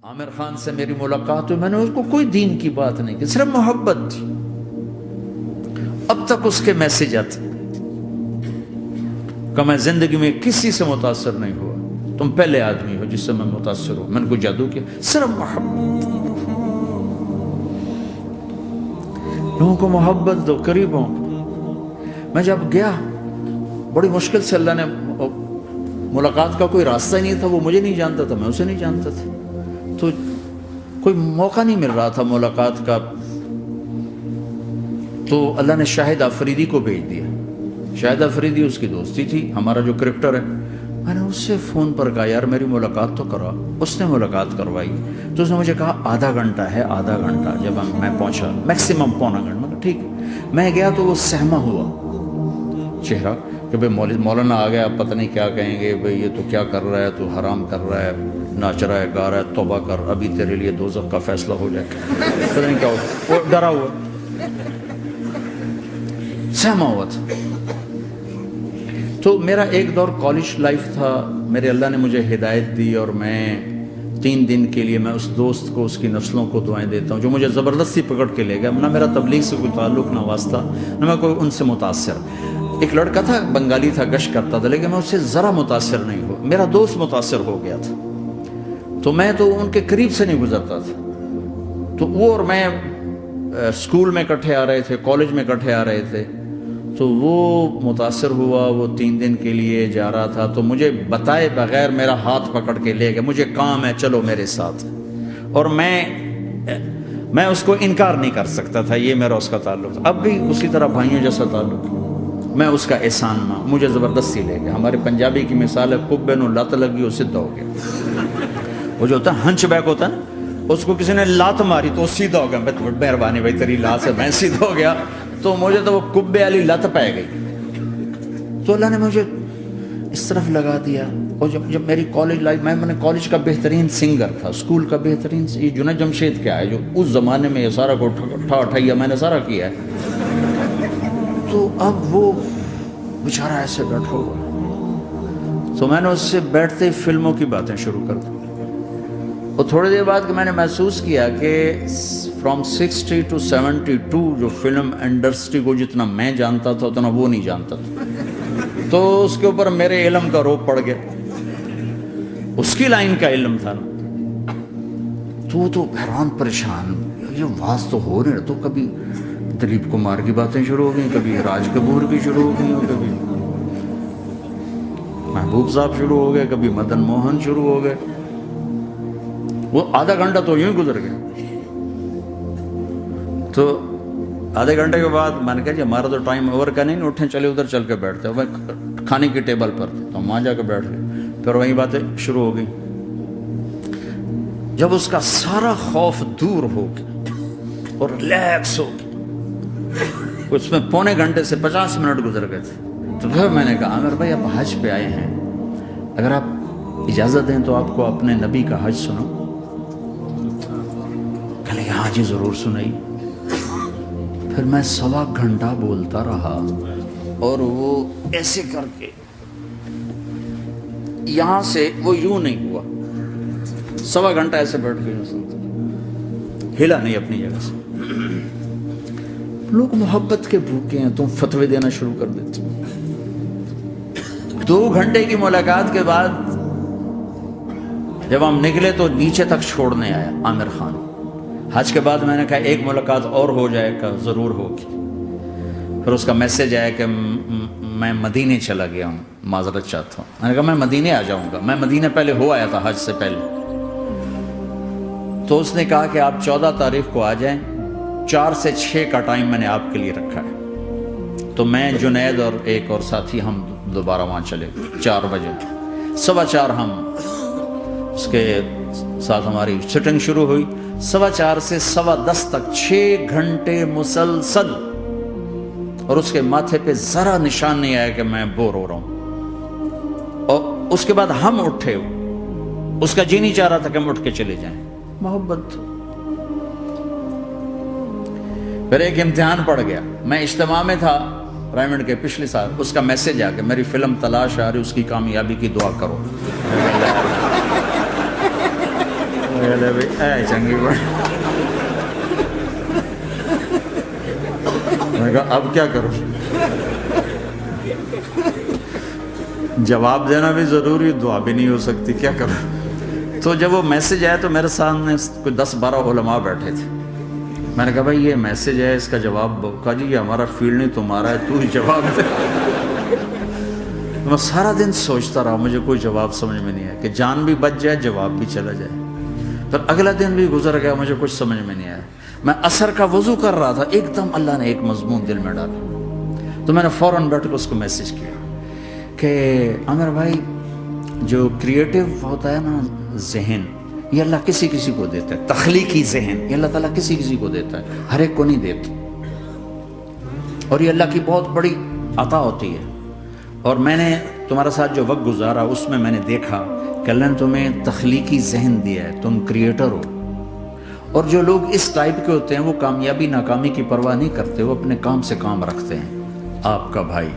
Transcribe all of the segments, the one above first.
عامر خان سے میری ملاقات ہوئی، میں نے اس کو کوئی دین کی بات نہیں کی، صرف محبت تھی۔ اب تک اس کے میسج آتے کہ میں زندگی میں کسی سے متاثر نہیں ہوا، تم پہلے آدمی ہو جس سے میں متاثر ہوں، میں نے کوئی جادو کیا، صرف محبت۔ لوگوں کو محبت دو، قریب ہوں۔ میں جب گیا بڑی مشکل سے، اللہ نے ملاقات کا کوئی راستہ ہی نہیں تھا، وہ مجھے نہیں جانتا تھا، میں اسے نہیں جانتا تھا، تو کوئی موقع نہیں مل رہا تھا ملاقات کا، تو اللہ نے شاہد آفریدی کو بھیج دیا۔ شاہد آفریدی اس کی دوستی تھی، ہمارا جو کرکٹر ہے، میں نے اس سے فون پر کہا یار میری ملاقات تو کرا، اس نے ملاقات کروائی، تو اس نے مجھے کہا آدھا گھنٹہ ہے، آدھا گھنٹہ۔ جب میں پہنچا میکسیمم پونا گھنٹہ، میں ٹھیک، میں گیا تو وہ سہما ہوا چہرہ کہ بھئی مولانا آ گیا، پتہ نہیں کیا کہیں گے، بھئی یہ تو کیا کر رہا ہے، تو حرام کر رہا ہے، ناچ رہا ہے، گا رہا ہے، توبہ کر، ابھی تیرے لیے دوزخ کا فیصلہ ہو جائے، پتہ نہیں کیا ہو، وہ ڈرا ہوا سہما ہوا تھا۔ تو میرا ایک دور کالج لائف تھا، میرے اللہ نے مجھے ہدایت دی، اور میں 3 دن کے لیے میں اس دوست کو، اس کی نسلوں کو دعائیں دیتا ہوں جو مجھے زبردستی پکڑ کے لے گیا، نہ میرا تبلیغ سے کوئی تعلق، نہ واسطہ، نہ میں کوئی ان سے متاثر۔ ایک لڑکا تھا، بنگالی تھا، گشت کرتا تھا، لیکن میں اس سے ذرا متاثر نہیں ہوا، میرا دوست متاثر ہو گیا تھا، تو میں تو ان کے قریب سے نہیں گزرتا تھا، تو وہ اور میں اسکول میں اکٹھے آ رہے تھے، کالج میں اکٹھے آ رہے تھے، تو وہ متاثر ہوا، وہ 3 دن کے لیے جا رہا تھا، تو مجھے بتائے بغیر میرا ہاتھ پکڑ کے لے گیا، مجھے کام ہے چلو میرے ساتھ، اور میں اس کو انکار نہیں کر سکتا تھا، یہ میرا اس کا تعلق تھا، اب بھی اسی طرح بھائیوں جیسا تعلق، میں اس کا احسان ماں، مجھے زبردستی لے گیا۔ ہمارے پنجابی کی مثال ہے، کبے نو لت لگی وہ سیدھا ہو گیا، وہ جو ہوتا ہے ہنچ بیک ہوتا ہے نا، اس کو کسی نے لات ماری تو وہ سیدھا ہو گیا، مہربانی بھائی تیری لات سے میں سیدھا ہو گیا، تو مجھے تو وہ کبے والی لت پہ گئی، تو اللہ نے مجھے اس طرف لگا دیا۔ اور جب میری کالج لائف، میں نے کالج کا بہترین سنگر تھا، اسکول کا بہترین، یہ جنید جمشید کیا ہے جو اس زمانے میں یہ سارا کو اٹھایا میں نے سارا کیا ہے، تو اب وہ بیچارہ ایسے بیٹھا ہوا، تو میں نے اس سے بیٹھتے فلموں کی باتیں شروع کر دی، اور تھوڑی دیر بعد کہ میں نے محسوس کیا کہ فرام 60 to 72 جو فلم انڈسٹری کو جتنا میں جانتا تھا اتنا وہ نہیں جانتا تھا، تو اس کے اوپر میرے علم کا روپ پڑ گیا، اس کی لائن کا علم تھا نا، تو وہ تو حیران پریشان، یہ واز تو ہو رہے، تو کبھی دلیپ کمار کی باتیں شروع ہو گئیں، کبھی راج کپور کی شروع ہو گئی، کبھی محبوب صاحب شروع ہو گئے، کبھی مدن موہن شروع ہو گئے، وہ آدھا گھنٹہ تو یوں ہی گزر گیا۔ تو آدھے گھنٹے کے بعد میں نے کہا جی ہمارا تو ٹائم اوور کا نہیں، اٹھیں چلے ادھر چل کے بیٹھتے، وہ کھانے کی ٹیبل پر تھے تو وہاں جا کے بیٹھ گئے، پھر وہیں باتیں شروع ہو گئی۔ جب اس کا سارا خوف دور ہو گیا اور ریلیکس ہو گیا، اس میں پونے گھنٹے سے 50 منٹ گزر گئے تھے، تو پھر میں نے کہا عامر بھائی آپ حج پہ آئے ہیں، اگر آپ اجازت دیں تو آپ کو اپنے نبی کا حج سنو۔ کہنے ہاں جی ضرور سنائی۔ پھر میں 1.25 گھنٹہ بولتا رہا، اور وہ ایسے کر کے یہاں سے وہ یوں نہیں ہوا، 1.25 گھنٹہ ایسے بیٹھ کے سنتا، ہلا نہیں اپنی جگہ سے۔ لوگ محبت کے بھوکے ہیں، تم فتوے دینا شروع کر دیتے۔ 2 گھنٹے کی ملاقات کے بعد جب ہم نکلے تو نیچے تک چھوڑنے آیا عامر خان۔ حج کے بعد میں نے کہا ایک ملاقات اور ہو جائے گا، ضرور ہوگی۔ پھر اس کا میسج آیا کہ میں مدینے چلا گیا ہوں، معذرت چاہتا ہوں۔ میں نے کہا میں مدینے آ جاؤں گا، میں مدینے پہلے ہو آیا تھا حج سے پہلے۔ تو اس نے کہا کہ آپ 14 تاریخ کو آ جائیں، 4 سے 6 کا ٹائم میں نے آپ کے لیے رکھا ہے۔ تو میں جنید اور ایک اور ساتھی ہم دوبارہ وہاں چلے، 4 بجے 4:15 ہم اس کے ساتھ ہماری سٹنگ شروع ہوئی، 4:15 سے 10:15 تک 6 گھنٹے مسلسل، اور اس کے ماتھے پہ ذرا نشان نہیں آیا کہ میں بور ہو رہا ہوں۔ اور اس کے بعد ہم اٹھے، اس کا جی نہیں چاہ رہا تھا کہ ہم اٹھ کے چلے جائیں، محبت۔ پھر ایک امتحان پڑ گیا، میں اجتماع میں تھا رائمنڈ کے پچھلے سال، اس کا میسج آ کہ میری فلم تلاش آ رہی، اس کی کامیابی کی دعا کرو۔ لے بھائی اے چنگی بڑی. میں کہا اب کیا کروں؟ جواب دینا بھی ضروری، دعا بھی نہیں ہو سکتی، کیا کروں؟ تو جب وہ میسج آیا تو میرے سامنے کوئی 10-12 علماء بیٹھے تھے. میں نے کہا بھائی یہ میسج ہے، اس کا جواب. کہا جی یہ ہمارا فیلڈ نہیں تمہارا ہے، تو ہی جواب دے. میں سارا دن سوچتا رہا، مجھے کوئی جواب سمجھ میں نہیں آیا کہ جان بھی بچ جائے، جواب بھی چلا جائے. پھر اگلا دن بھی گزر گیا، مجھے کچھ سمجھ میں نہیں آیا. میں عصر کا وضو کر رہا تھا، ایک دم اللہ نے ایک مضمون دل میں ڈالا. تو میں نے فوراً بیٹھ کے اس کو میسج کیا کہ عامر بھائی، جو کریٹو ہوتا ہے نا ذہن، یہ اللہ کسی کسی کو دیتا ہے. تخلیقی ذہن یہ اللہ تعالیٰ کسی کسی کو دیتا ہے، ہر ایک کو نہیں دیتا. اور یہ اللہ کی بہت بڑی عطا ہوتی ہے. اور میں نے تمہارے ساتھ جو وقت گزارا اس میں نے دیکھا کہ اللہ نے تمہیں تخلیقی ذہن دیا ہے، تم کریٹر ہو. اور جو لوگ اس ٹائپ کے ہوتے ہیں وہ کامیابی ناکامی کی پرواہ نہیں کرتے، وہ اپنے کام سے کام رکھتے ہیں. آپ کا بھائی.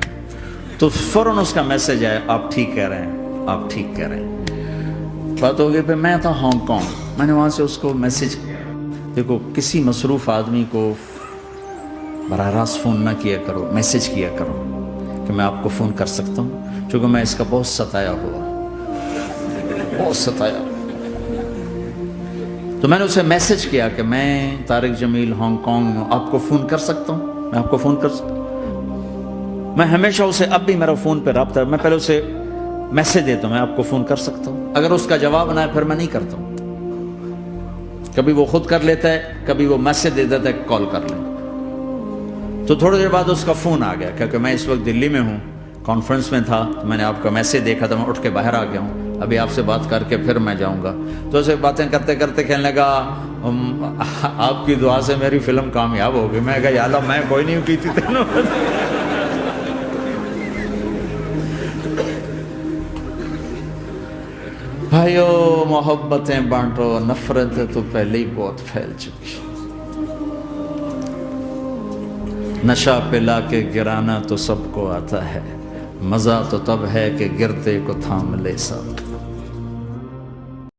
تو فوراً اس کا میسج آیا، آپ ٹھیک کہہ رہے ہیں، آپ ٹھیک کہہ رہے ہیں. بات ہو گئی. پھر میں تھا ہانگ کانگ، میں نے وہاں سے اس کو میسج کیا. دیکھو کسی مصروف آدمی کو براہ راست فون نہ کیا کرو، میسج کیا کرو کہ میں آپ کو فون کر سکتا ہوں، چونکہ میں اس کا بہت ستایا ہوا، بہت ستایا. تو میں نے اسے میسج کیا کہ میں طارق جمیل ہانگ کانگ میں آپ کو فون کر سکتا ہوں، میں آپ کو فون کر سکتا ہوں. میں ہمیشہ اسے، اب بھی میرا فون پہ رابطہ ہے، میں پہلے اسے میسج دیتا ہوں میں آپ کو فون کر سکتا ہوں. اگر اس کا جواب نہ ہے پھر میں نہیں کرتا ہوں. کبھی وہ خود کر لیتا ہے، کبھی وہ میسج دے دیتا ہے کال کر لیں. تو تھوڑی دیر بعد اس کا فون آ گیا، کیونکہ میں اس وقت دلی میں ہوں، کانفرنس میں تھا. تو میں نے آپ کا میسج دیکھا تھا، میں اٹھ کے باہر آ گیا ہوں، ابھی آپ سے بات کر کے پھر میں جاؤں گا. تو اسے باتیں کرتے کرتے کہنے لگا آپ کی دعا سے میری فلم کامیاب ہو گئی. میں کہا یا اللہ میں کوئی نہیں کی تھی تینوں. بھائیو محبتیں بانٹو، نفرت تو پہلے ہی بہت پھیل چکی. نشہ پلا کے گرانا تو سب کو آتا ہے، مزہ تو تب ہے کہ گرتے کو تھام لے ساتھ.